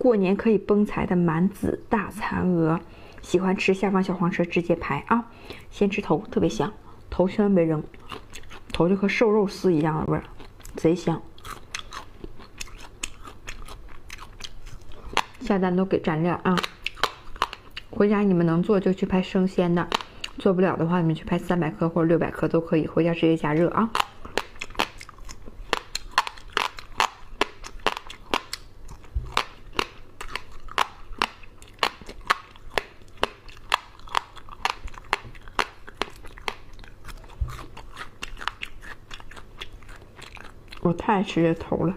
过年可以崩财的满子大蚕鹅，喜欢吃下方小黄车直接拍啊！先吃头，特别香，头千万别扔，头就和瘦肉丝一样的味儿，贼香。下单都给蘸料啊！回家你们能做就去拍生鲜的，做不了的话你们去拍300克或者600克都可以，回家直接加热啊！我太爱吃这头了。